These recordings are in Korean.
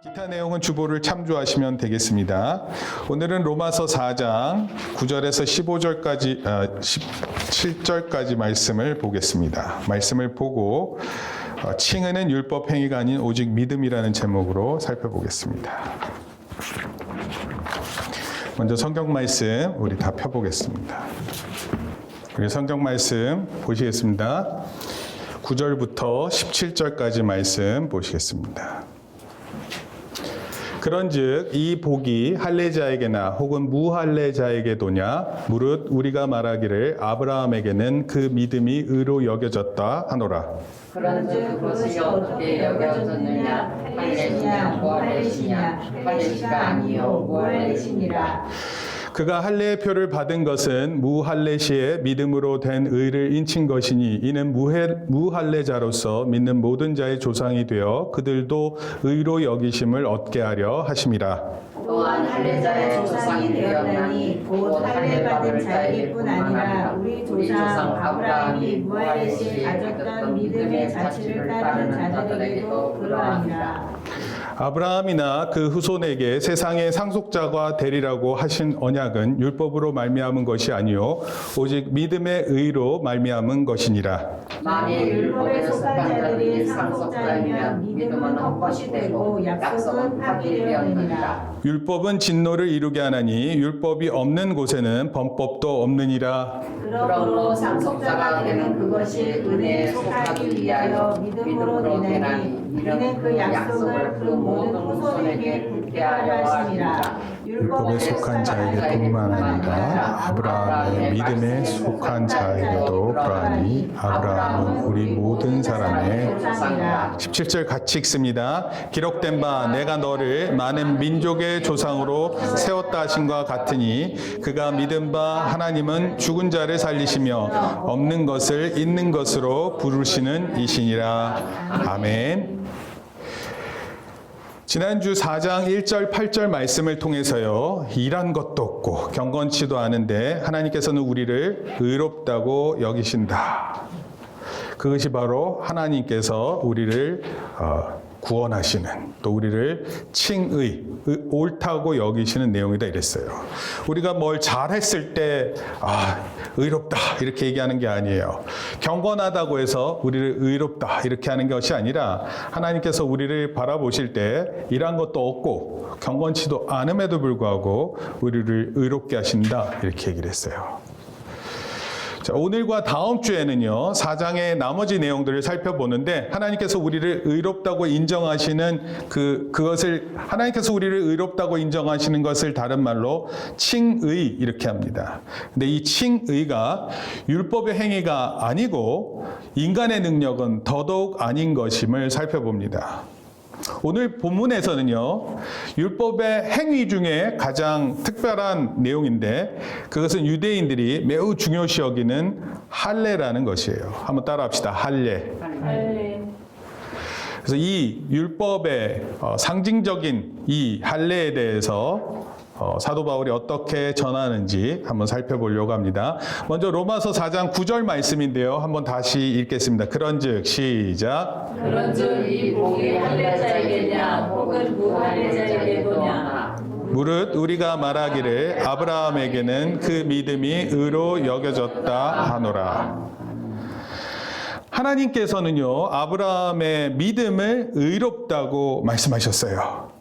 기타 내용은 주보를 참조하시면 되겠습니다. 오늘은 로마서 4장 9절에서 17절까지 말씀을 보겠습니다. 말씀을 보고 칭의는 율법 행위가 아닌 오직 믿음이라는 제목으로 살펴보겠습니다. 먼저 성경 말씀 우리 다 펴보겠습니다. 우리 성경 말씀 보시겠습니다. 9절부터 17절까지 말씀 보시겠습니다. 그런즉 이 복이 할례자에게나 혹은 무할례자에게도냐 무릇 우리가 말하기를 아브라함에게는 그 믿음이 의로 여겨졌다 하노라. 그런즉 그것이 어떻게 여겨졌느냐 할례시냐 무할례시냐 할례시가 아니요 무할례시니라. 그가 할례의 표를 받은 것은 무할례시의 믿음으로 된 의를 인친 것이니 이는 무할례자로서 믿는 모든 자의 조상이 되어 그들도 의로 여기심을 얻게 하려 하심이라. 또한 할례자의 조상이 되었나니 곧 할례받은 자일 뿐 아니라 우리 조상 아브라함이 무할례시에 가졌던 믿음의 자취를 따르는 자들에게도 그러하니라. 아브라함이나 그 후손에게 세상의 상속자가 되리라고 하신 언약은 율법으로 말미암은 것이 아니요 오직 믿음의 의로 말미암은 것이니라. 만일 율법에 속한 자들이 상속자이면 믿음은 헛것이 되고 약속은 파기되었느니라. 율법은 진노를 이루게 하나니 율법이 없는 곳에는 범법도 없느니라. 그러므로 상속자가 되는 그것이 은혜에 속하기 위하여 믿음으로 되나니 이는 그 약속을 그 모든 후손에게 굳게 하려 하심이라. 율법에 속한 자에게뿐만 아니라 아브라함의 믿음에 속한 자에게도 그러하니 아브라함은 우리 모든 사람의 17절 같이 읽습니다. 기록된 바 내가 너를 많은 민족의 조상으로 세웠다 하신과 같으니 그가 믿은 바 하나님은 죽은 자를 살리시며 없는 것을 있는 것으로 부르시는 이시니라. 아멘. 지난주 4장 1절 8절 말씀을 통해서요. 일한 것도 없고 경건치도 않은데 하나님께서는 우리를 의롭다고 여기신다. 그것이 바로 하나님께서 우리를 구원하시는 또 우리를 칭의, 옳다고 여기시는 내용이다 이랬어요. 우리가 뭘 잘했을 때 의롭다 이렇게 얘기하는 게 아니에요. 경건하다고 해서 우리를 의롭다 이렇게 하는 것이 아니라 하나님께서 우리를 바라보실 때 일한 것도 없고 경건치도 않음에도 불구하고 우리를 의롭게 하신다 이렇게 얘기를 했어요. 자, 오늘과 다음 주에는요, 4장의 나머지 내용들을 살펴보는데, 하나님께서 우리를 의롭다고 인정하시는 그것을, 하나님께서 우리를 의롭다고 인정하시는 것을 다른 말로 칭의, 이렇게 합니다. 근데 이 칭의가 율법의 행위가 아니고, 인간의 능력은 더더욱 아닌 것임을 살펴봅니다. 오늘 본문에서는요, 율법의 행위 중에 가장 특별한 내용인데 그것은 유대인들이 매우 중요시 여기는 할례라는 것이에요. 한번 따라합시다. 할례. 그래서 이 율법의 상징적인 이 할례에 대해서 사도 바울이 어떻게 전하는지 한번 살펴보려고 합니다. 먼저 로마서 4장 9절 말씀인데요. 한번 다시 읽겠습니다. 그런즉 시작. 그런즉 이 복이 할례자에게냐 혹은 무할례자에게도냐 무릇 우리가 말하기를 아브라함에게는 그 믿음이 의로 여겨졌다 하노라. 하나님께서는요 아브라함의 믿음을 의롭다고 말씀하셨어요.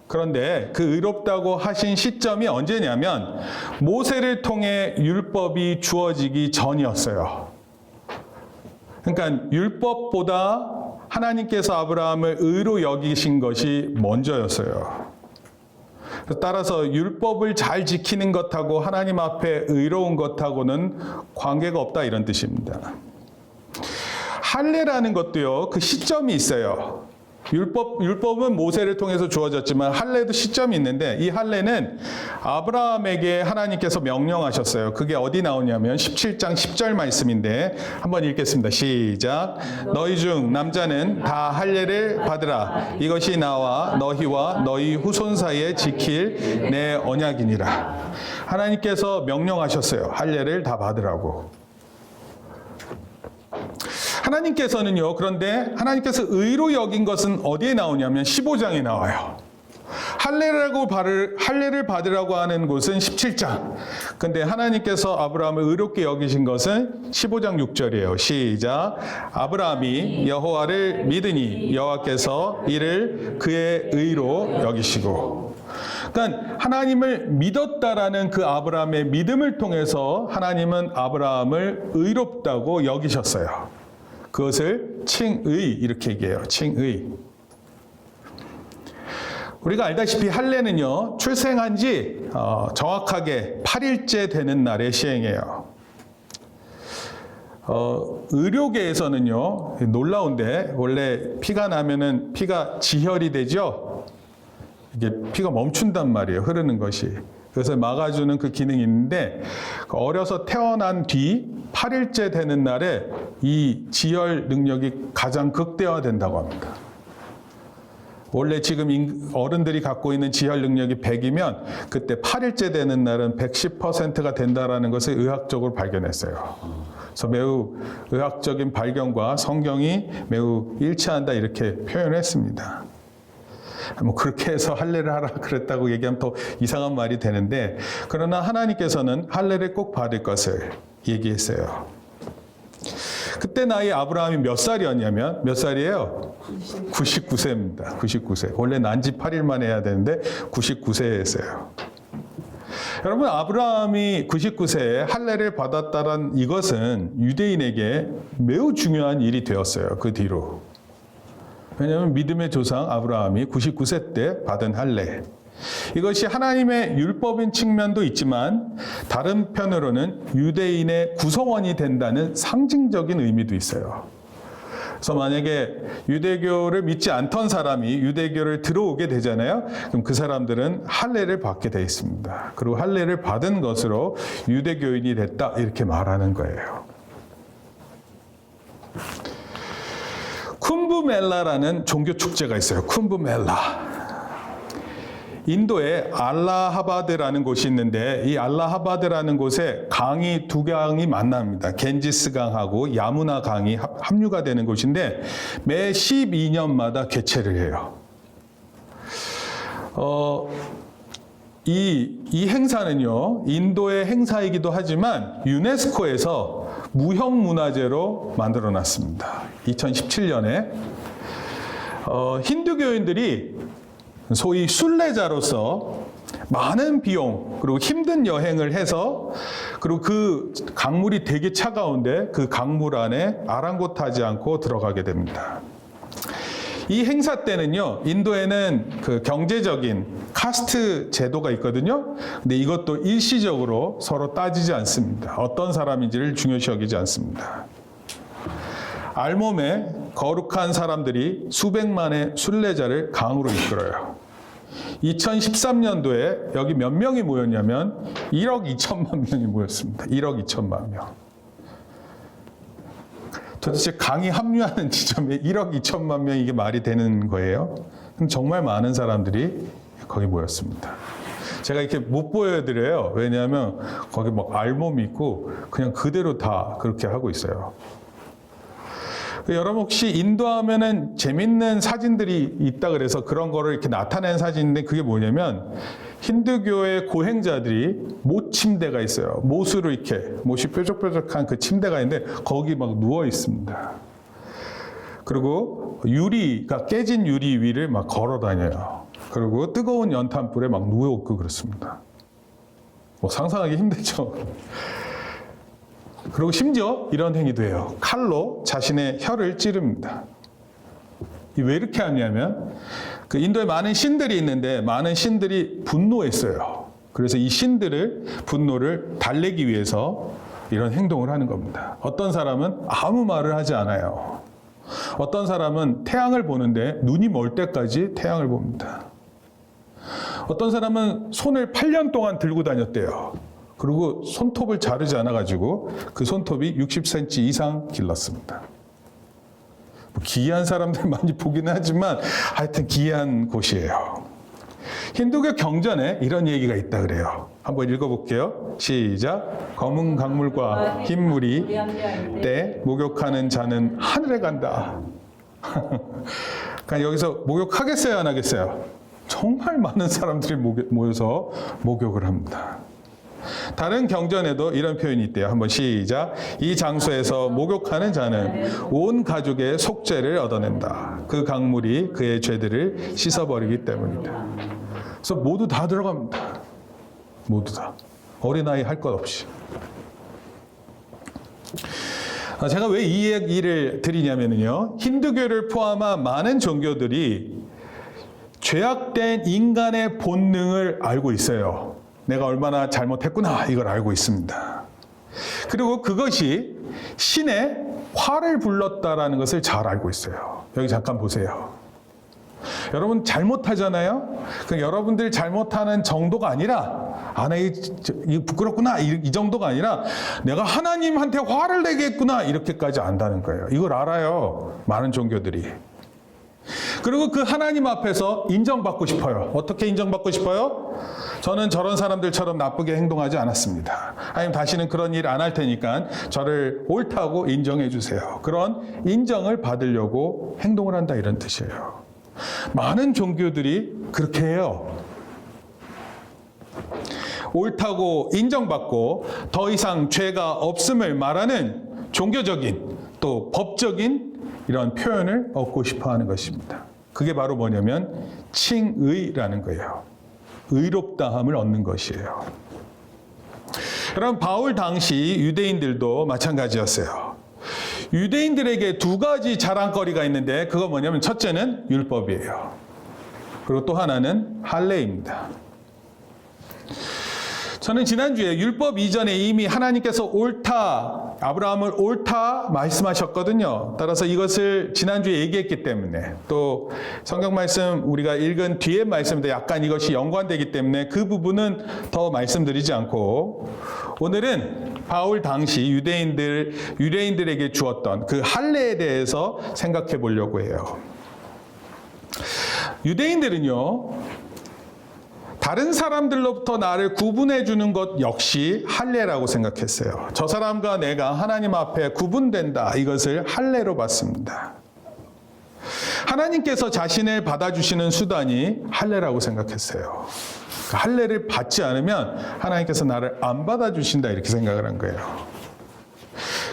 그런데 그 의롭다고 하신 시점이 언제냐면 모세를 통해 율법이 주어지기 전이었어요. 그러니까 율법보다 하나님께서 아브라함을 의로 여기신 것이 먼저였어요. 따라서 율법을 잘 지키는 것하고 하나님 앞에 의로운 것하고는 관계가 없다 이런 뜻입니다. 할례라는 것도요 그 시점이 있어요. 율법은 모세를 통해서 주어졌지만 할례도 시점이 있는데 이 할례는 아브라함에게 하나님께서 명령하셨어요. 그게 어디 나오냐면 17장 10절 말씀인데 한번 읽겠습니다. 시작. 너희 중 남자는 다 할례를 받으라. 이것이 나와 너희와 너희 후손 사이에 지킬 내 언약이니라. 하나님께서 명령하셨어요. 할례를 다 받으라고. 하나님께서는요, 그런데 하나님께서 의로 여긴 것은 어디에 나오냐면 15장에 나와요. 할례를 받으라고 하는 곳은 17장. 근데 하나님께서 아브라함을 의롭게 여기신 것은 15장 6절이에요. 시작. 아브라함이 여호와를 믿으니 여호와께서 이를 그의 의로 여기시고. 그러니까 하나님을 믿었다라는 그 아브라함의 믿음을 통해서 하나님은 아브라함을 의롭다고 여기셨어요. 그것을 칭의 이렇게 얘기해요. 칭의. 우리가 알다시피 할례는요, 출생한 지 정확하게 8일째 되는 날에 시행해요. 의료계에서는요, 놀라운데, 원래 피가 나면은 피가 지혈이 되죠? 이게 피가 멈춘단 말이에요, 흐르는 것이. 그래서 막아주는 그 기능이 있는데, 어려서 태어난 뒤 8일째 되는 날에 이 지혈 능력이 가장 극대화된다고 합니다. 원래 지금 어른들이 갖고 있는 지혈 능력이 100이면 그때 8일째 되는 날은 110%가 된다는 것을 의학적으로 발견했어요. 그래서 매우 의학적인 발견과 성경이 매우 일치한다 이렇게 표현했습니다. 뭐 그렇게 해서 할례를 하라 그랬다고 얘기하면 더 이상한 말이 되는데, 그러나 하나님께서는 할례를 꼭 받을 것을 얘기했어요. 그때 나이 아브라함이 몇 살이었냐면 몇 살이에요? 99세입니다. 99세. 원래 난지 8일만 해야 되는데 99세에 했어요. 여러분, 아브라함이 99세에 할례를 받았다는 이것은 유대인에게 매우 중요한 일이 되었어요. 그 뒤로. 왜냐하면 믿음의 조상 아브라함이 99세 때 받은 할례. 이것이 하나님의 율법인 측면도 있지만 다른 편으로는 유대인의 구성원이 된다는 상징적인 의미도 있어요. 그래서 만약에 유대교를 믿지 않던 사람이 유대교를 들어오게 되잖아요. 그럼 그 사람들은 할례를 받게 되어 있습니다. 그리고 할례를 받은 것으로 유대교인이 됐다 이렇게 말하는 거예요. 쿰브멜라라는 종교 축제가 있어요. 쿰브멜라. 인도에 알라하바드라는 곳이 있는데 이 알라하바드라는 곳에 강이 두 강이 만납니다. 겐지스 강하고 야무나 강이 합류가 되는 곳인데 매 12년마다 개최를 해요. 이 행사는요, 인도의 행사이기도 하지만 유네스코에서 무형문화재로 만들어 놨습니다. 2017년에 힌두교인들이 소위 순례자로서 많은 비용 그리고 힘든 여행을 해서, 그리고 그 강물이 되게 차가운데 그 강물 안에 아랑곳하지 않고 들어가게 됩니다. 이 행사 때는요, 인도에는 그 경제적인 카스트 제도가 있거든요. 근데 이것도 일시적으로 서로 따지지 않습니다. 어떤 사람인지를 중요시 여기지 않습니다. 알몸에 거룩한 사람들이 수백만의 순례자를 강으로 이끌어요. 2013년도에 여기 몇 명이 모였냐면 1억 2천만 명이 모였습니다. 1억 2천만 명. 도대체 강이 합류하는 지점에 1억 2천만 명, 이게 말이 되는 거예요? 정말 많은 사람들이 거기 모였습니다. 제가 이렇게 못 보여드려요. 왜냐하면 거기 막 알몸이 있고 그냥 그대로 다 그렇게 하고 있어요. 여러분 혹시 인도하면은 재밌는 사진들이 있다 그래서 그런 거를 이렇게 나타낸 사진인데, 그게 뭐냐면 힌두교의 고행자들이 못 침대가 있어요. 못으로 이렇게 못이 뾰족뾰족한 그 침대가 있는데 거기 막 누워 있습니다. 그리고 유리가 깨진 유리 위를 막 걸어 다녀요. 그리고 뜨거운 연탄불에 막 누워 있고 그렇습니다. 뭐 상상하기 힘들죠. 그리고 심지어 이런 행위도 해요. 칼로 자신의 혀를 찌릅니다. 왜 이렇게 하냐면 그 인도에 많은 신들이 있는데 많은 신들이 분노했어요. 그래서 이 신들을 분노를 달래기 위해서 이런 행동을 하는 겁니다. 어떤 사람은 아무 말을 하지 않아요. 어떤 사람은 태양을 보는데 눈이 멀 때까지 태양을 봅니다. 어떤 사람은 손을 8년 동안 들고 다녔대요. 그리고 손톱을 자르지 않아가지고 그 손톱이 60cm 이상 길렀습니다. 기이한 사람들 많이 보기는 하지만 하여튼 기이한 곳이에요. 힌두교 경전에 이런 얘기가 있다 그래요. 한번 읽어볼게요. 시작. 검은 강물과 흰 물이 때 목욕하는 자는 하늘에 간다. 그러니까 여기서 목욕하겠어요, 안 하겠어요? 정말 많은 사람들이 모여서 목욕을 합니다. 다른 경전에도 이런 표현이 있대요. 한번 시작. 이 장소에서 목욕하는 자는 온 가족의 속죄를 얻어낸다. 그 강물이 그의 죄들을 씻어버리기 때문이다. 그래서 모두 다 들어갑니다. 모두 다. 어린아이 할 것 없이. 제가 왜 이 얘기를 드리냐면요. 힌두교를 포함한 많은 종교들이 죄악된 인간의 본능을 알고 있어요. 내가 얼마나 잘못했구나 이걸 알고 있습니다. 그리고 그것이 신의 화를 불렀다라는 것을 잘 알고 있어요. 여기 잠깐 보세요. 여러분 잘못하잖아요. 그 여러분들 잘못하는 정도가 아니라 이거 부끄럽구나 이 정도가 아니라 내가 하나님한테 화를 내겠구나 이렇게까지 안다는 거예요. 이걸 알아요. 많은 종교들이. 그리고 그 하나님 앞에서 인정받고 싶어요. 어떻게 인정받고 싶어요? 저는 저런 사람들처럼 나쁘게 행동하지 않았습니다. 아니면 다시는 그런 일 안 할 테니까 저를 옳다고 인정해 주세요. 그런 인정을 받으려고 행동을 한다 이런 뜻이에요. 많은 종교들이 그렇게 해요. 옳다고 인정받고 더 이상 죄가 없음을 말하는 종교적인 또 법적인 이런 표현을 얻고 싶어 하는 것입니다. 그게 바로 뭐냐면 칭의라는 거예요. 의롭다함을 얻는 것이에요. 여러분 바울 당시 유대인들도 마찬가지였어요. 유대인들에게 두 가지 자랑거리가 있는데 그거 뭐냐면 첫째는 율법이에요. 그리고 또 하나는 할례입니다. 저는 지난주에 율법 이전에 이미 하나님께서 옳다, 아브라함을 옳다 말씀하셨거든요. 따라서 이것을 지난주에 얘기했기 때문에 또 성경 말씀 우리가 읽은 뒤에 말씀도 약간 이것이 연관되기 때문에 그 부분은 더 말씀드리지 않고 오늘은 바울 당시 유대인들에게 주었던 그 할례에 대해서 생각해 보려고 해요. 유대인들은요. 다른 사람들로부터 나를 구분해 주는 것 역시 할례라고 생각했어요. 저 사람과 내가 하나님 앞에 구분된다. 이것을 할례로 봤습니다. 하나님께서 자신을 받아주시는 수단이 할례라고 생각했어요. 할례를 받지 않으면 하나님께서 나를 안 받아주신다 이렇게 생각을 한 거예요.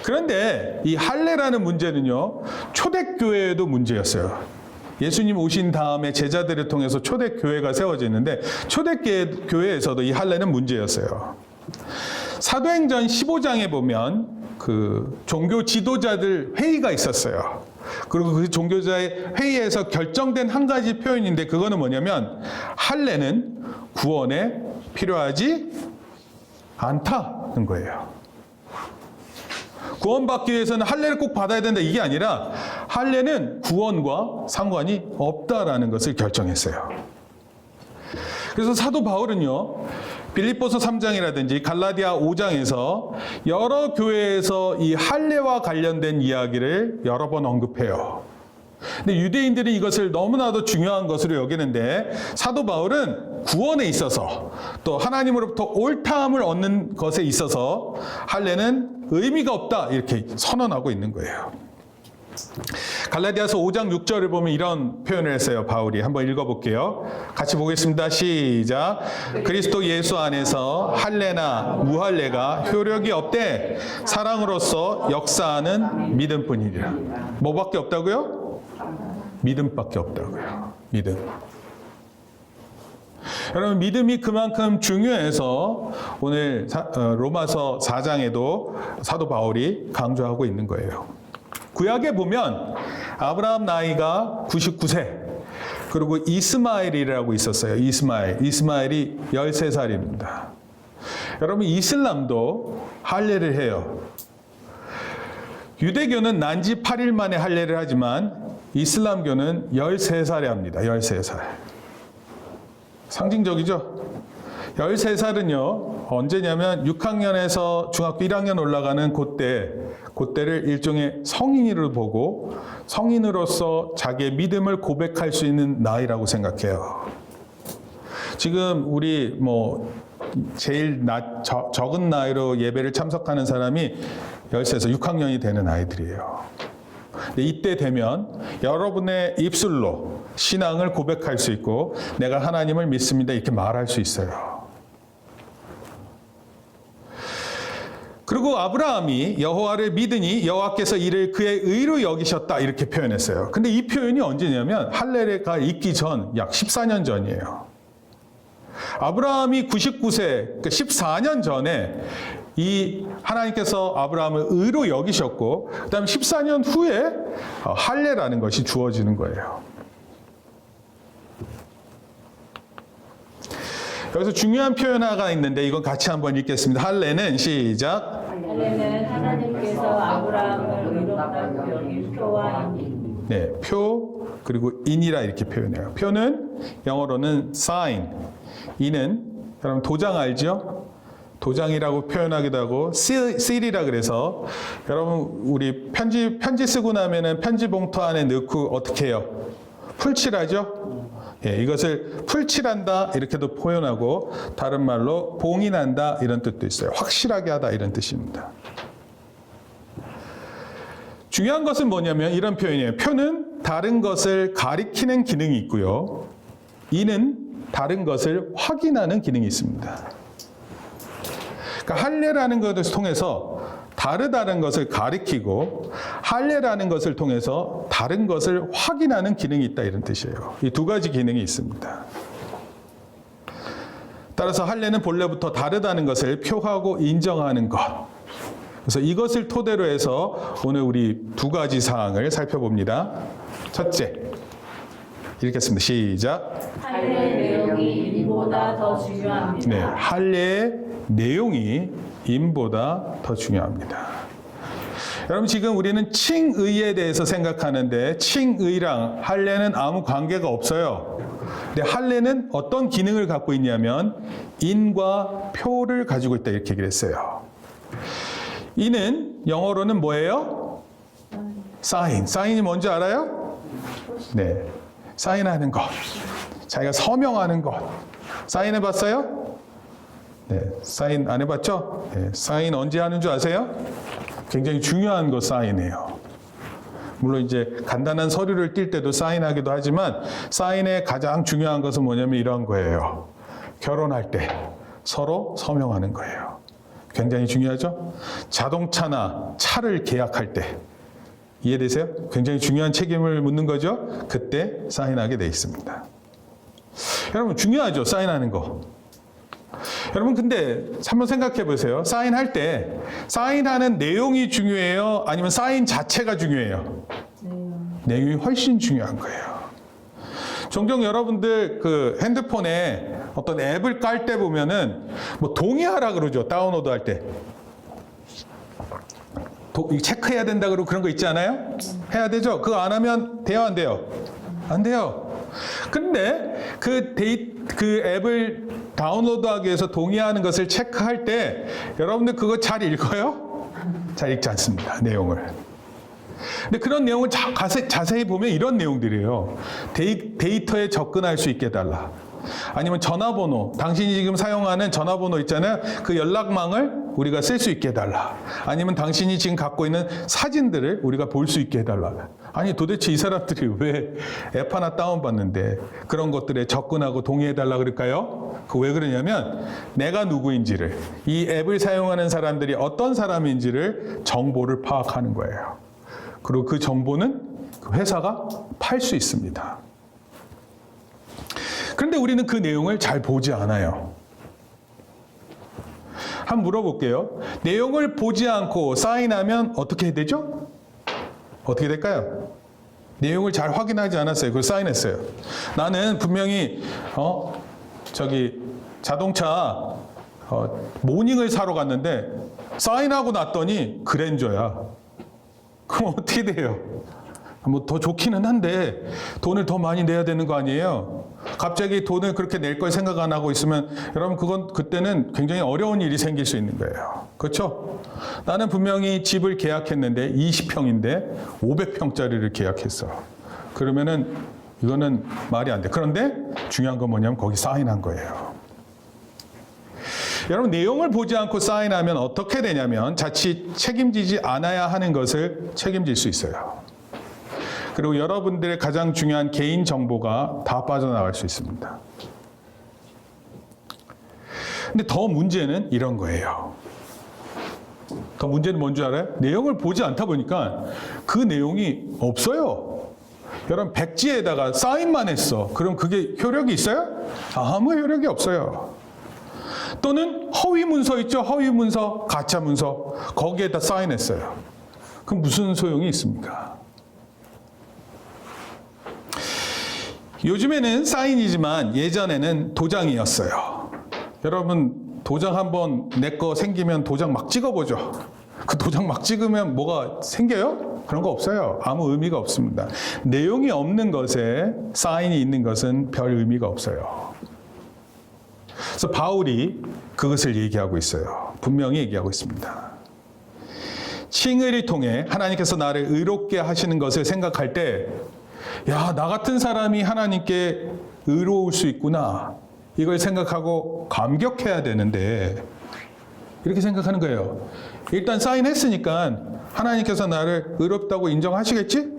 그런데 이 할례라는 문제는요. 초대교회에도 문제였어요. 예수님 오신 다음에 제자들을 통해서 초대교회가 세워지는데 초대교회에서도 이 할례는 문제였어요. 사도행전 15장에 보면 그 종교 지도자들 회의가 있었어요. 그리고 그 종교자의 회의에서 결정된 한 가지 표현인데 그거는 뭐냐면 할례는 구원에 필요하지 않다는 거예요. 구원받기 위해서는 할례를 꼭 받아야 된다 이게 아니라 할례는 구원과 상관이 없다라는 것을 결정했어요. 그래서 사도 바울은요. 빌립보서 3장이라든지 갈라디아 5장에서 여러 교회에서 이 할례와 관련된 이야기를 여러 번 언급해요. 근데 유대인들이 이것을 너무나도 중요한 것으로 여기는데 사도 바울은 구원에 있어서 또 하나님으로부터 옳다함을 얻는 것에 있어서 할례는 의미가 없다 이렇게 선언하고 있는 거예요. 갈라디아서 5장 6절을 보면 이런 표현을 했어요. 바울이 한번 읽어볼게요. 같이 보겠습니다. 시작. 그리스도 예수 안에서 할례나 무할례가 효력이 없되 사랑으로서 역사하는 믿음뿐이니라. 뭐밖에 없다고요? 믿음밖에 없다고요. 믿음. 여러분 믿음이 그만큼 중요해서 오늘 로마서 4장에도 사도 바울이 강조하고 있는 거예요. 구약에 보면 아브라함 나이가 99세 그리고 이스마엘이라고 있었어요. 이스마엘이 13살입니다. 여러분 이슬람도 할례를 해요. 유대교는 난지 8일 만에 할례를 하지만 이슬람교는 13살에 합니다. 13살. 상징적이죠? 13살은요. 언제냐면 6학년에서 중학교 1학년 올라가는 그때를 일종의 성인으로 보고 성인으로서 자기의 믿음을 고백할 수 있는 나이라고 생각해요. 지금 우리 제일 적은 나이로 예배를 참석하는 사람이 13살, 6학년이 되는 아이들이에요. 근데 이때 되면 여러분의 입술로 신앙을 고백할 수 있고 내가 하나님을 믿습니다 이렇게 말할 수 있어요. 그리고 아브라함이 여호와를 믿으니 여호와께서 이를 그의 의로 여기셨다 이렇게 표현했어요. 근데 이 표현이 언제냐면 할례가 있기 전 약 14년 전이에요. 아브라함이 99세, 그러니까 14년 전에 이 하나님께서 아브라함을 의로 여기셨고 그다음에 14년 후에 할례라는 것이 주어지는 거예요. 여기서 중요한 표현 하나가 있는데 이건 같이 한번 읽겠습니다. 할례는 시작. 할례는 하나님께서 아브라함을 의롭다고 여긴 표와 인. 네, 표 그리고 인이라 이렇게 표현해요. 표는 영어로는 sign, 인은 여러분 도장 알죠? 도장이라고 표현하기도 하고 seal이라 그래서 여러분 우리 편지 쓰고 나면은 편지 봉투 안에 넣고 어떻게 해요? 풀칠하죠? 예, 이것을 풀칠한다 이렇게도 표현하고 다른 말로 봉인한다 이런 뜻도 있어요. 확실하게 하다 이런 뜻입니다. 중요한 것은 뭐냐면 이런 표현이에요. 표는 다른 것을 가리키는 기능이 있고요. 인은 다른 것을 확인하는 기능이 있습니다. 그러니까 할례라는 것을 통해서 다르다는 것을 가리키고 할례라는 것을 통해서 다른 것을 확인하는 기능이 있다 이런 뜻이에요. 이 두 가지 기능이 있습니다. 따라서 할례는 본래부터 다르다는 것을 표하고 인정하는 것. 그래서 이것을 토대로 해서 오늘 우리 두 가지 사항을 살펴봅니다. 첫째, 읽겠습니다. 시작. 할례 내용이 인보다 더 중요합니다. 네, 할례의 내용이 인보다 더 중요합니다. 여러분 지금 우리는 칭의에 대해서 생각하는데 칭의랑 할례는 아무 관계가 없어요. 근데 할례는 어떤 기능을 갖고 있냐면 인과 표를 가지고 있다 이렇게 얘기를 했어요. 이는 영어로는 뭐예요? 사인. 사인이 뭔지 알아요? 네, 사인하는 것. 자기가 서명하는 것. 사인해 봤어요? 네, 사인 안 해봤죠? 네, 사인 언제 하는 줄 아세요? 굉장히 중요한 거 사인해요. 물론 이제 간단한 서류를 띌 때도 사인하기도 하지만 사인의 가장 중요한 것은 뭐냐면 이런 거예요. 결혼할 때 서로 서명하는 거예요. 굉장히 중요하죠? 자동차나 차를 계약할 때 이해되세요? 굉장히 중요한 책임을 묻는 거죠? 그때 사인하게 돼 있습니다. 여러분 중요하죠? 사인하는 거. 여러분 근데 한번 생각해 보세요. 사인할 때 사인하는 내용이 중요해요? 아니면 사인 자체가 중요해요? 내용이 훨씬 중요한 거예요. 종종 여러분들 그 핸드폰에 어떤 앱을 깔 때 보면은 뭐 동의하라 그러죠. 다운로드 할 때. 체크해야 된다 그러고 그런 거 있지 않아요? 해야 되죠? 그거 안 하면 돼요, 안 돼요? 안 돼요. 근데 그 앱을 다운로드하기 위해서 동의하는 것을 체크할 때 여러분들 그거 잘 읽어요? 잘 읽지 않습니다. 내용을. 근데 그런 내용을 자세히 보면 이런 내용들이에요. 데이터에 접근할 수 있게 해달라. 아니면 전화번호, 당신이 지금 사용하는 전화번호 있잖아요. 그 연락망을 우리가 쓸 수 있게 해달라. 아니면 당신이 지금 갖고 있는 사진들을 우리가 볼 수 있게 해달라. 아니 도대체 이 사람들이 왜 앱 하나 다운받는데 그런 것들에 접근하고 동의해달라 그럴까요? 그 왜 그러냐면 내가 누구인지를, 이 앱을 사용하는 사람들이 어떤 사람인지를 정보를 파악하는 거예요. 그리고 그 정보는 그 회사가 팔 수 있습니다. 그런데 우리는 그 내용을 잘 보지 않아요. 한번 물어볼게요. 내용을 보지 않고 사인하면 어떻게 해야 되죠? 어떻게 될까요? 내용을 잘 확인하지 않았어요. 그걸 사인했어요. 나는 분명히 자동차 모닝을 사러 갔는데 사인하고 났더니 그랜저야. 그럼 어떻게 돼요? 뭐 더 좋기는 한데 돈을 더 많이 내야 되는 거 아니에요? 갑자기 돈을 그렇게 낼 걸 생각 안 하고 있으면 여러분 그때는 굉장히 어려운 일이 생길 수 있는 거예요. 그렇죠? 나는 분명히 집을 계약했는데 20평인데 500평짜리를 계약했어. 그러면은 이거는 말이 안 돼. 그런데 중요한 건 뭐냐면 거기 사인한 거예요. 여러분 내용을 보지 않고 사인하면 어떻게 되냐면 자칫 책임지지 않아야 하는 것을 책임질 수 있어요. 그리고 여러분들의 가장 중요한 개인 정보가 다 빠져나갈 수 있습니다. 근데 더 문제는 이런 거예요. 더 문제는 뭔지 알아요? 내용을 보지 않다 보니까 그 내용이 없어요. 여러분 백지에다가 사인만 했어. 그럼 그게 효력이 있어요? 아무 효력이 없어요. 또는 허위 문서 있죠? 허위 문서, 가짜 문서. 거기에다 사인했어요. 그럼 무슨 소용이 있습니까? 요즘에는 사인이지만 예전에는 도장이었어요. 여러분 도장 한번 내 거 생기면 도장 막 찍어보죠. 그 도장 막 찍으면 뭐가 생겨요? 그런 거 없어요. 아무 의미가 없습니다. 내용이 없는 것에 사인이 있는 것은 별 의미가 없어요. 그래서 바울이 그것을 얘기하고 있어요. 분명히 얘기하고 있습니다. 칭의를 통해 하나님께서 나를 의롭게 하시는 것을 생각할 때, 야, 나 같은 사람이 하나님께 의로울 수 있구나. 이걸 생각하고 감격해야 되는데, 이렇게 생각하는 거예요. 일단 사인했으니까 하나님께서 나를 의롭다고 인정하시겠지?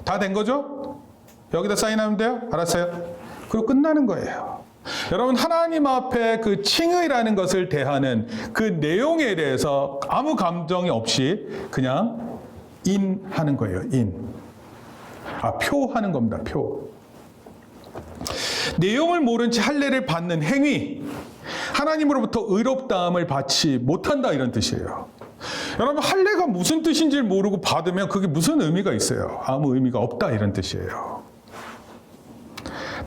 다 된 거죠? 여기다 사인하면 돼요? 알았어요? 그리고 끝나는 거예요. 여러분 하나님 앞에 그 칭의라는 것을 대하는 그 내용에 대해서 아무 감정이 없이 그냥 인하는 거예요. 표하는 겁니다. 표. 내용을 모른 채 할례를 받는 행위, 하나님으로부터 의롭다함을 받지 못한다 이런 뜻이에요. 여러분 할례가 무슨 뜻인지를 모르고 받으면 그게 무슨 의미가 있어요? 아무 의미가 없다 이런 뜻이에요.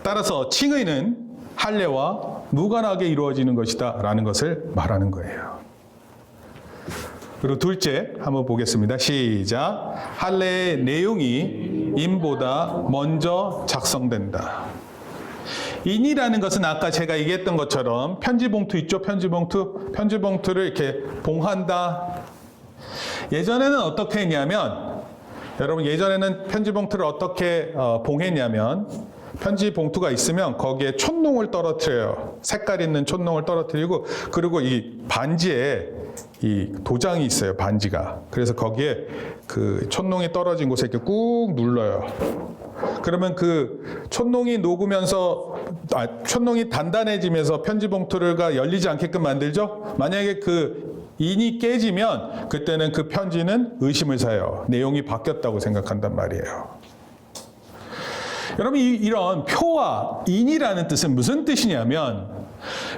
따라서 칭의는 할례와 무관하게 이루어지는 것이다 라는 것을 말하는 거예요. 그리고 둘째 한번 보겠습니다. 시작. 할례의 내용이 인보다 먼저 작성된다. 인이라는 것은 아까 제가 얘기했던 것처럼 편지봉투 있죠? 편지봉투를 이렇게 봉한다. 예전에는 어떻게 했냐면, 여러분 예전에는 편지봉투를 어떻게 봉했냐면, 편지 봉투가 있으면 거기에 촛농을 떨어뜨려요. 색깔 있는 촛농을 떨어뜨리고, 그리고 이 반지에 이 도장이 있어요. 반지가. 그래서 거기에 그 촛농이 떨어진 곳에 이렇게 꾹 눌러요. 그러면 그 촛농이 녹으면서 촛농이 단단해지면서 편지 봉투가 열리지 않게끔 만들죠. 만약에 그 인이 깨지면 그때는 그 편지는 의심을 사요. 내용이 바뀌었다고 생각한단 말이에요. 여러분 이런 표와 인이라는 뜻은 무슨 뜻이냐면,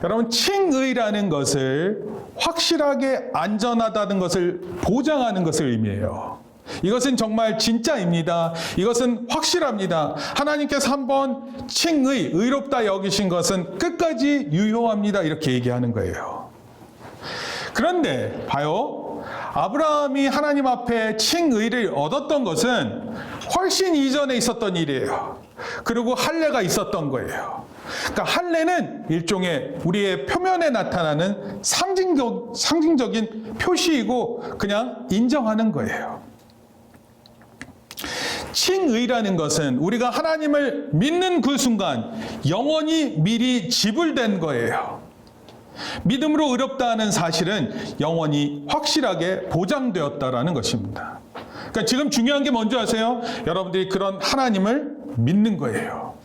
여러분 칭의라는 것을 확실하게 안전하다는 것을 보장하는 것을 의미해요. 이것은 정말 진짜입니다. 이것은 확실합니다. 하나님께서 한번 칭의, 의롭다 여기신 것은 끝까지 유효합니다. 이렇게 얘기하는 거예요. 그런데 봐요. 아브라함이 하나님 앞에 칭의를 얻었던 것은 훨씬 이전에 있었던 일이에요. 그리고 할례가 있었던 거예요. 그러니까 할례는 일종의 우리의 표면에 나타나는 상징적인 표시이고 그냥 인정하는 거예요. 칭의라는 것은 우리가 하나님을 믿는 그 순간 영원히 미리 지불된 거예요. 믿음으로 의롭다 하는 사실은 영원히 확실하게 보장되었다라는 것입니다. 그러니까 지금 중요한 게 뭔지 아세요? 여러분들이 그런 하나님을 믿는 거예요.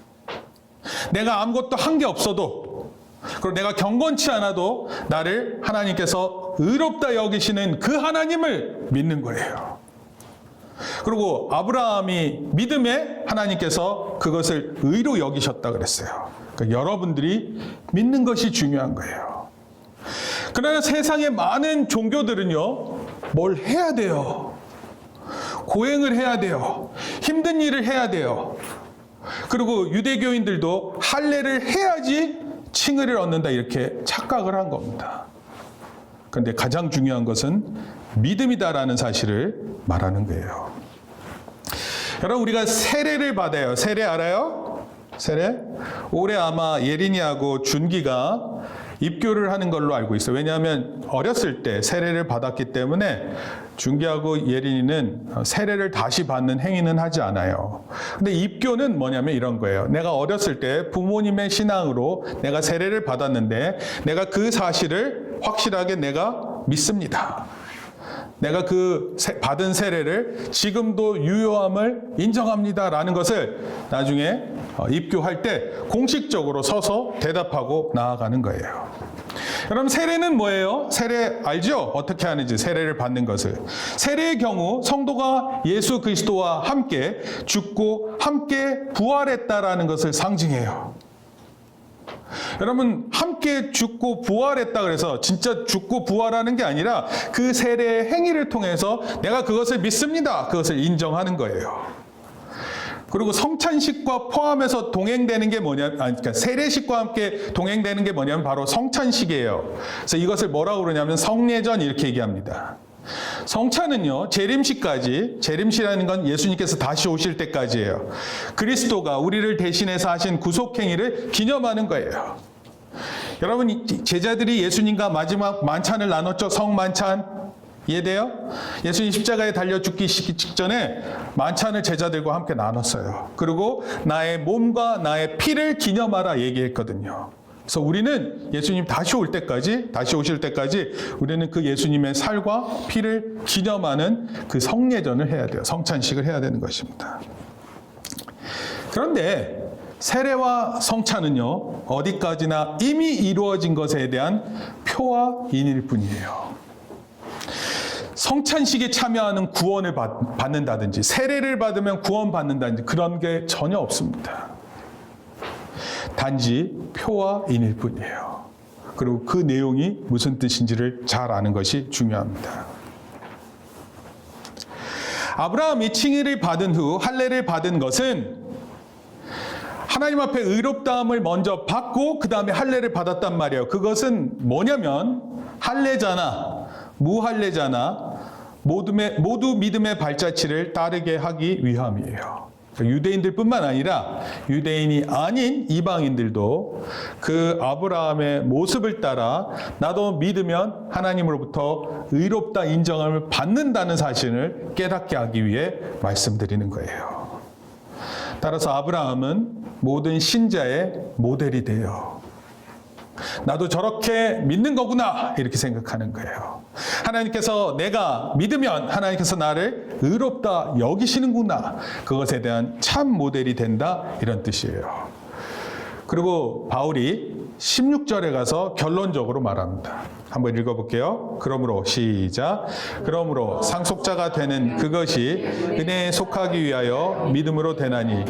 내가 아무것도 한 게 없어도, 그리고 내가 경건치 않아도 나를 하나님께서 의롭다 여기시는 그 하나님을 믿는 거예요. 그리고 아브라함이 믿음에 하나님께서 그것을 의로 여기셨다 그랬어요. 그러니까 여러분들이 믿는 것이 중요한 거예요. 그러나 세상의 많은 종교들은요, 뭘 해야 돼요. 고행을 해야 돼요. 힘든 일을 해야 돼요. 그리고 유대교인들도 할례를 해야지 칭의를 얻는다 이렇게 착각을 한 겁니다. 그런데 가장 중요한 것은 믿음이다라는 사실을 말하는 거예요. 여러분 우리가 세례를 받아요. 세례 알아요? 세례? 올해 아마 예린이하고 준기가 입교를 하는 걸로 알고 있어요. 왜냐하면 어렸을 때 세례를 받았기 때문에 준기하고 예린이는 세례를 다시 받는 행위는 하지 않아요. 근데 입교는 뭐냐면 이런 거예요. 내가 어렸을 때 부모님의 신앙으로 내가 세례를 받았는데 내가 그 사실을 확실하게 내가 믿습니다. 내가 그 받은 세례를 지금도 유효함을 인정합니다라는 것을 나중에 입교할 때 공식적으로 서서 대답하고 나아가는 거예요. 그럼 세례는 뭐예요? 세례 알죠? 어떻게 하는지, 세례를 받는 것을. 세례의 경우 성도가 예수 그리스도와 함께 죽고 함께 부활했다라는 것을 상징해요. 여러분, 함께 죽고 부활했다 그래서 진짜 죽고 부활하는 게 아니라 그 세례의 행위를 통해서 내가 그것을 믿습니다, 그것을 인정하는 거예요. 그리고 성찬식과 포함해서 동행되는 게 뭐냐면, 그러니까 세례식과 함께 동행되는 게 뭐냐면 바로 성찬식이에요. 그래서 이것을 뭐라고 그러냐면 성례전 이렇게 얘기합니다. 성찬은요, 재림식까지, 재림식이라는 건 예수님께서 다시 오실 때까지예요. 그리스도가 우리를 대신해서 하신 구속행위를 기념하는 거예요. 여러분, 제자들이 예수님과 마지막 만찬을 나눴죠. 성만찬. 이해돼요? 예수님 십자가에 달려 죽기 직전에 만찬을 제자들과 함께 나눴어요. 그리고 나의 몸과 나의 피를 기념하라 얘기했거든요. 그래서 우리는 예수님 다시 오실 때까지 우리는 그 예수님의 살과 피를 기념하는 그 성례전을 해야 돼요. 성찬식을 해야 되는 것입니다. 그런데 세례와 성찬은요, 어디까지나 이미 이루어진 것에 대한 표와 인일 뿐이에요. 성찬식에 참여하는 구원을 받는다든지 세례를 받으면 구원받는다든지 그런 게 전혀 없습니다. 단지 표와 인일 뿐이에요. 그리고 그 내용이 무슨 뜻인지를 잘 아는 것이 중요합니다. 아브라함이 칭의를 받은 후 할례를 받은 것은 하나님 앞에 의롭다함을 먼저 받고 그 다음에 할례를 받았단 말이에요. 그것은 뭐냐면 할례자나 무할례자나 모두 믿음의 발자취를 따르게 하기 위함이에요. 유대인들뿐만 아니라 유대인이 아닌 이방인들도 그 아브라함의 모습을 따라 나도 믿으면 하나님으로부터 의롭다 인정함을 받는다는 사실을 깨닫게 하기 위해 말씀드리는 거예요. 따라서 아브라함은 모든 신자의 모델이 돼요. 나도 저렇게 믿는 거구나 이렇게 생각하는 거예요. 하나님께서 내가 믿으면 하나님께서 나를 의롭다 여기시는구나, 그것에 대한 참 모델이 된다, 이런 뜻이에요. 그리고 바울이 16절에 가서 결론적으로 말합니다. 한번 읽어볼게요. 그러므로 시작. 그러므로 상속자가 되는 그것이 은혜에 속하기 위하여 믿음으로 되나니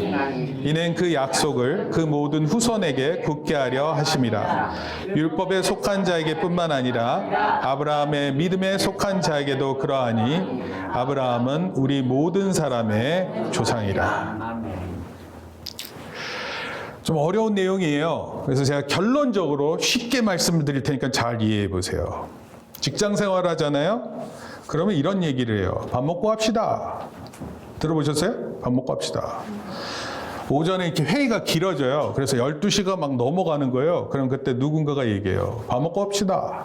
이는 그 약속을 그 모든 후손에게 굳게 하려 하심이라. 율법에 속한 자에게 뿐만 아니라 아브라함의 믿음에 속한 자에게도 그러하니 아브라함은 우리 모든 사람의 조상이라. 좀 어려운 내용이에요. 그래서 제가 결론적으로 쉽게 말씀을 드릴 테니까 잘 이해해 보세요. 직장 생활 하잖아요? 그러면 이런 얘기를 해요. 밥 먹고 합시다. 들어보셨어요? 밥 먹고 합시다. 오전에 이렇게 회의가 길어져요. 그래서 12시가 막 넘어가는 거예요. 그럼 그때 누군가가 얘기해요. 밥 먹고 합시다.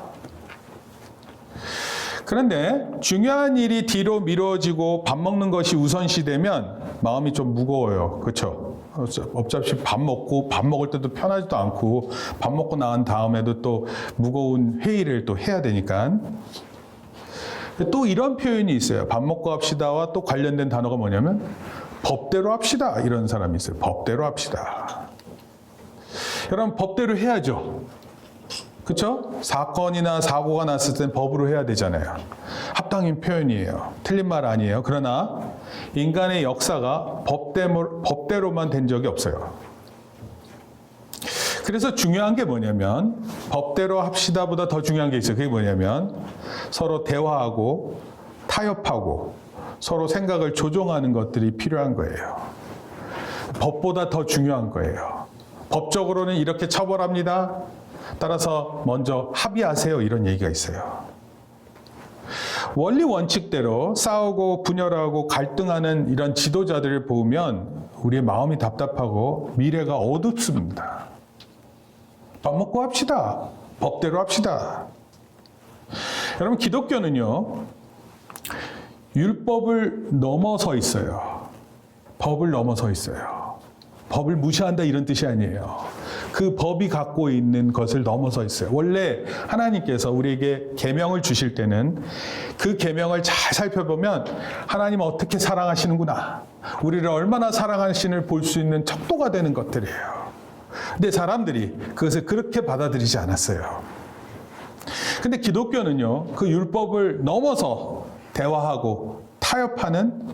그런데 중요한 일이 뒤로 미뤄지고 밥 먹는 것이 우선시되면 마음이 좀 무거워요. 그렇죠? 어차피 밥 먹을 때도 편하지도 않고 밥 먹고 나온 다음에도 또 무거운 회의를 또 해야 되니까. 또 이런 표현이 있어요. 밥 먹고 합시다와 또 관련된 단어가 뭐냐면 법대로 합시다, 이런 사람이 있어요. 법대로 합시다. 여러분, 법대로 해야죠. 그렇죠? 사건이나 사고가 났을 땐 법으로 해야 되잖아요. 합당한 표현이에요. 틀린 말 아니에요. 그러나 인간의 역사가 법대로만 된 적이 없어요. 그래서 중요한 게 뭐냐면 법대로 합시다보다 더 중요한 게 있어요. 그게 뭐냐면 서로 대화하고 타협하고 서로 생각을 조정하는 것들이 필요한 거예요. 법보다 더 중요한 거예요. 법적으로는 이렇게 처벌합니다. 따라서 먼저 합의하세요, 이런 얘기가 있어요. 원리 원칙대로 싸우고 분열하고 갈등하는 이런 지도자들을 보면 우리의 마음이 답답하고 미래가 어둡습니다. 밥 먹고 합시다. 법대로 합시다. 여러분, 기독교는요, 율법을 넘어서 있어요. 법을 넘어서 있어요. 법을 무시한다, 이런 뜻이 아니에요. 그 법이 갖고 있는 것을 넘어서 있어요. 원래 하나님께서 우리에게 계명을 주실 때는 그 계명을 잘 살펴보면 하나님 어떻게 사랑하시는구나, 우리를 얼마나 사랑하시는을 볼 수 있는 척도가 되는 것들이에요. 근데 사람들이 그것을 그렇게 받아들이지 않았어요. 근데 기독교는요, 그 율법을 넘어서 대화하고 타협하는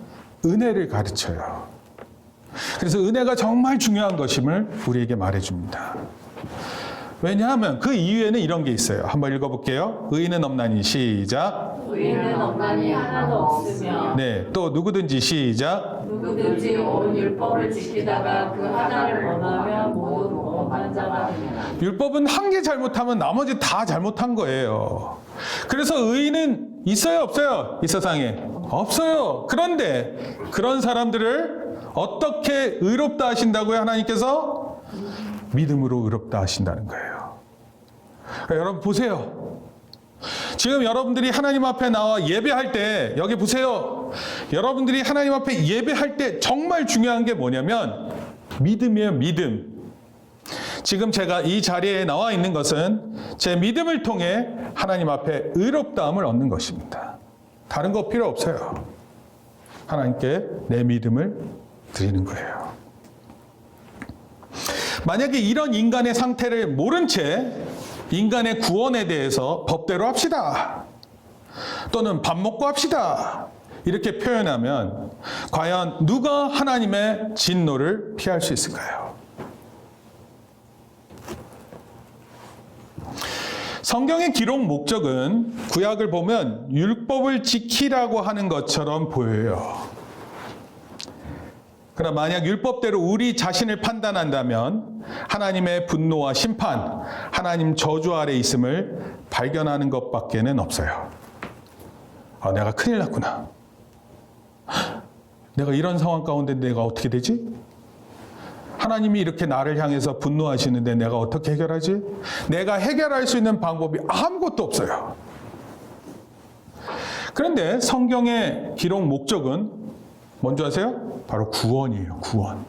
은혜를 가르쳐요. 그래서 은혜가 정말 중요한 것임을 우리에게 말해줍니다. 왜냐하면 그 이유에는 이런 게 있어요. 한번 읽어볼게요. 의인은 없나니, 시작. 의인은 없나니 하나도 없으며 네, 또 누구든지, 시작. 누구든지 온 율법을 지키다가 그 하나를 범하면 모두 범한 자가 되리라. 율법은 한 개 잘못하면 나머지 다 잘못한 거예요. 그래서 의인은 있어요, 없어요? 이 세상에 없어요. 그런데 그런 사람들을 어떻게 의롭다 하신다고요? 하나님께서 믿음으로 의롭다 하신다는 거예요. 그러니까 여러분 보세요. 지금 여러분들이 하나님 앞에 나와 예배할 때, 여기 보세요. 여러분들이 하나님 앞에 예배할 때 정말 중요한 게 뭐냐면 믿음이에요, 믿음. 지금 제가 이 자리에 나와 있는 것은 제 믿음을 통해 하나님 앞에 의롭다함을 얻는 것입니다. 다른 거 필요 없어요. 하나님께 내 믿음을 드리는 거예요. 만약에 이런 인간의 상태를 모른 채 인간의 구원에 대해서 법대로 합시다, 또는 밥 먹고 합시다, 이렇게 표현하면 과연 누가 하나님의 진노를 피할 수 있을까요? 성경의 기록 목적은 구약을 보면 율법을 지키라고 하는 것처럼 보여요. 그러나 만약 율법대로 우리 자신을 판단한다면 하나님의 분노와 심판, 하나님 저주 아래 있음을 발견하는 것밖에는 없어요. 내가 큰일 났구나. 내가 이런 상황 가운데 내가 어떻게 되지? 하나님이 이렇게 나를 향해서 분노하시는데 내가 어떻게 해결하지? 내가 해결할 수 있는 방법이 아무것도 없어요. 그런데 성경의 기록 목적은 뭔지 아세요? 바로 구원이에요. 구원.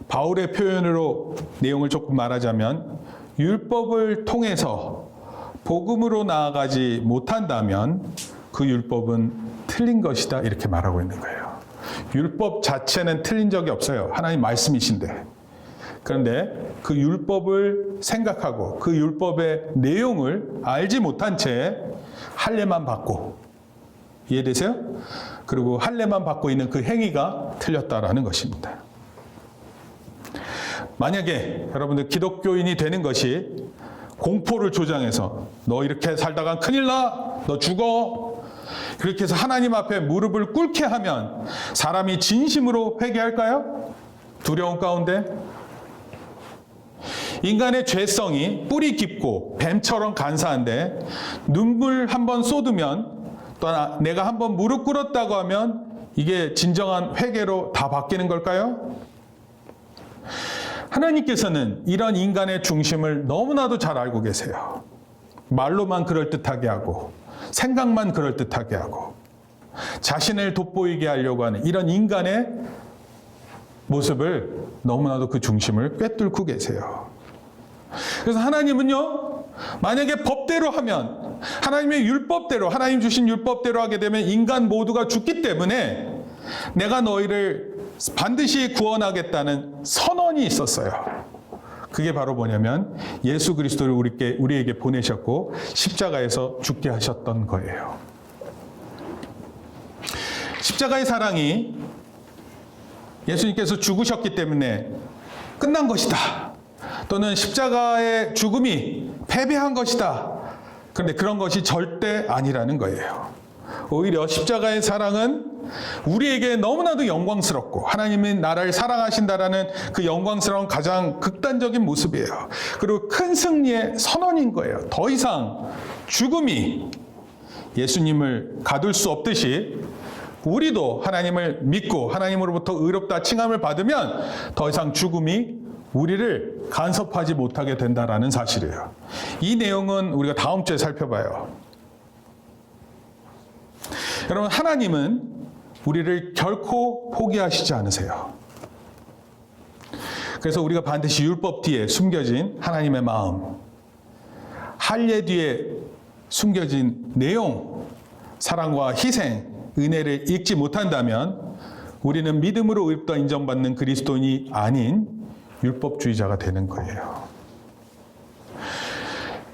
바울의 표현으로 내용을 조금 말하자면 율법을 통해서 복음으로 나아가지 못한다면 그 율법은 틀린 것이다, 이렇게 말하고 있는 거예요. 율법 자체는 틀린 적이 없어요. 하나님 말씀이신데. 그런데 그 율법을 생각하고 그 율법의 내용을 알지 못한 채 할례만 받고, 이해되세요? 그리고 할례만 받고 있는 그 행위가 틀렸다라는 것입니다. 만약에 여러분들 기독교인이 되는 것이 공포를 조장해서 너 이렇게 살다간 큰일 나, 너 죽어, 그렇게 해서 하나님 앞에 무릎을 꿇게 하면 사람이 진심으로 회개할까요? 두려움 가운데? 인간의 죄성이 뿌리 깊고 뱀처럼 간사한데 눈물 한번 쏟으면, 또 내가 한번 무릎 꿇었다고 하면 이게 진정한 회개로 다 바뀌는 걸까요? 하나님께서는 이런 인간의 중심을 너무나도 잘 알고 계세요. 말로만 그럴듯하게 하고 생각만 그럴듯하게 하고 자신을 돋보이게 하려고 하는 이런 인간의 모습을 너무나도 그 중심을 꿰뚫고 계세요. 그래서 하나님은요, 만약에 법대로 하면, 하나님의 율법대로, 하나님 주신 율법대로 하게 되면 인간 모두가 죽기 때문에 내가 너희를 반드시 구원하겠다는 선언이 있었어요. 그게 바로 뭐냐면 예수 그리스도를 우리에게 보내셨고 십자가에서 죽게 하셨던 거예요. 십자가의 사랑이 예수님께서 죽으셨기 때문에 끝난 것이다, 또는 십자가의 죽음이 패배한 것이다. 그런데 그런 것이 절대 아니라는 거예요. 오히려 십자가의 사랑은 우리에게 너무나도 영광스럽고 하나님이 나를 사랑하신다라는 그 영광스러운 가장 극단적인 모습이에요. 그리고 큰 승리의 선언인 거예요. 더 이상 죽음이 예수님을 가둘 수 없듯이 우리도 하나님을 믿고 하나님으로부터 의롭다 칭함을 받으면 더 이상 죽음이 우리를 간섭하지 못하게 된다라는 사실이에요. 이 내용은 우리가 다음 주에 살펴봐요. 여러분, 하나님은 우리를 결코 포기하시지 않으세요. 그래서 우리가 반드시 율법 뒤에 숨겨진 하나님의 마음, 할례 뒤에 숨겨진 내용, 사랑과 희생, 은혜를 읽지 못한다면 우리는 믿음으로 의롭다 인정받는 그리스도인이 아닌 율법주의자가 되는 거예요.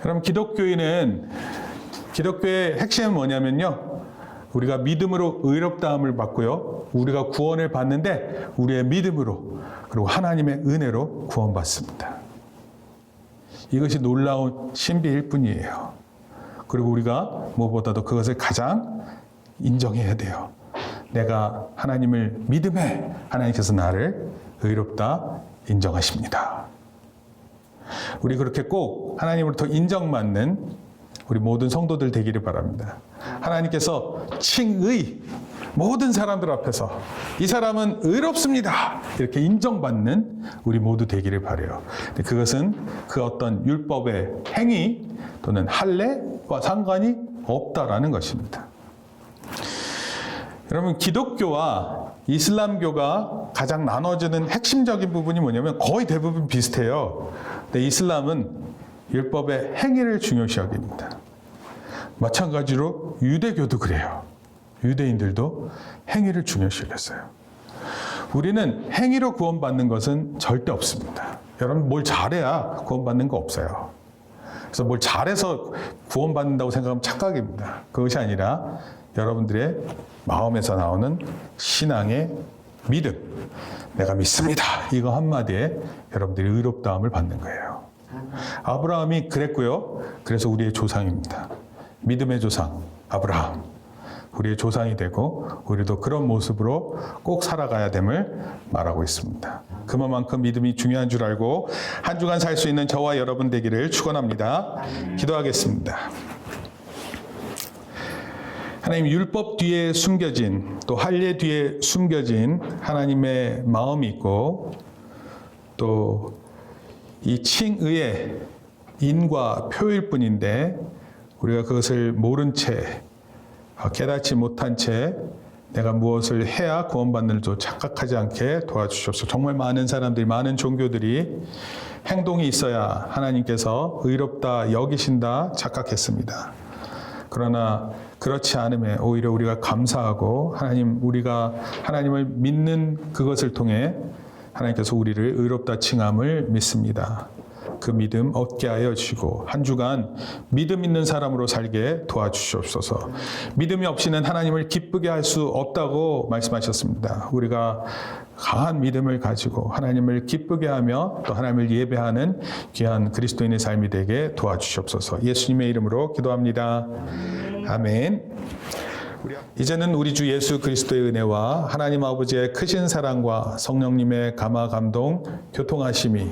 그럼 기독교의 핵심은 뭐냐면요. 우리가 믿음으로 의롭다함을 받고요. 우리가 구원을 받는데 우리의 믿음으로 그리고 하나님의 은혜로 구원받습니다. 이것이 놀라운 신비일 뿐이에요. 그리고 우리가 무엇보다도 그것을 가장 인정해야 돼요. 내가 하나님을 믿음에 하나님께서 나를 의롭다 인정하십니다. 우리 그렇게 꼭 하나님으로부터 인정받는 우리 모든 성도들 되기를 바랍니다. 하나님께서 칭의, 모든 사람들 앞에서 이 사람은 의롭습니다. 이렇게 인정받는 우리 모두 되기를 바라요. 그것은 그 어떤 율법의 행위 또는 할례와 상관이 없다라는 것입니다. 여러분, 기독교와 이슬람교가 가장 나눠지는 핵심적인 부분이 뭐냐면 거의 대부분 비슷해요. 근데 이슬람은 율법의 행위를 중요시 여깁니다. 마찬가지로 유대교도 그래요. 유대인들도 행위를 중요시 여겼어요. 우리는 행위로 구원받는 것은 절대 없습니다. 여러분, 뭘 잘해야 구원받는 거 없어요. 그래서 뭘 잘해서 구원받는다고 생각하면 착각입니다. 그것이 아니라 여러분들의 마음에서 나오는 신앙의 믿음, 내가 믿습니다. 이거 한마디에 여러분들이 의롭다함을 받는 거예요. 아브라함이 그랬고요. 그래서 우리의 조상입니다. 믿음의 조상 아브라함, 우리의 조상이 되고 우리도 그런 모습으로 꼭 살아가야 됨을 말하고 있습니다. 그만큼 믿음이 중요한 줄 알고 한 주간 살 수 있는 저와 여러분 되기를 축원합니다. 기도하겠습니다. 하나님, 율법 뒤에 숨겨진, 또 할례 뒤에 숨겨진 하나님의 마음이 있고 또 이 칭의의 인과 표일 뿐인데 우리가 그것을 모른 채, 깨닫지 못한 채 내가 무엇을 해야 구원받는 줄 착각하지 않게 도와주시옵소서. 정말 많은 사람들이, 많은 종교들이 행동이 있어야 하나님께서 의롭다 여기신다 착각했습니다. 그러나 그렇지 않음에 오히려 우리가 감사하고 우리가 하나님을 믿는 그것을 통해 하나님께서 우리를 의롭다 칭함을 믿습니다. 그 믿음 얻게 하여 주시고 한 주간 믿음 있는 사람으로 살게 도와주시옵소서. 믿음이 없이는 하나님을 기쁘게 할 수 없다고 말씀하셨습니다. 우리가 강한 믿음을 가지고 하나님을 기쁘게 하며 또 하나님을 예배하는 귀한 그리스도인의 삶이 되게 도와주시옵소서. 예수님의 이름으로 기도합니다. 아멘. 이제는 우리 주 예수 그리스도의 은혜와 하나님 아버지의 크신 사랑과 성령님의 감화 감동 교통하심이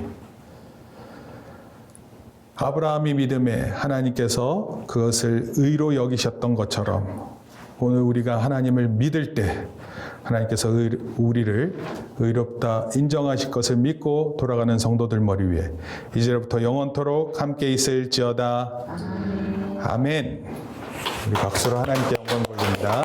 아브라함이 믿음에 하나님께서 그것을 의로 여기셨던 것처럼 오늘 우리가 하나님을 믿을 때 하나님께서 우리를 의롭다 인정하실 것을 믿고 돌아가는 성도들 머리 위에 이제부터 영원토록 함께 있을지어다. 아멘. 우리 박수로 하나님께 영광 돌립니다.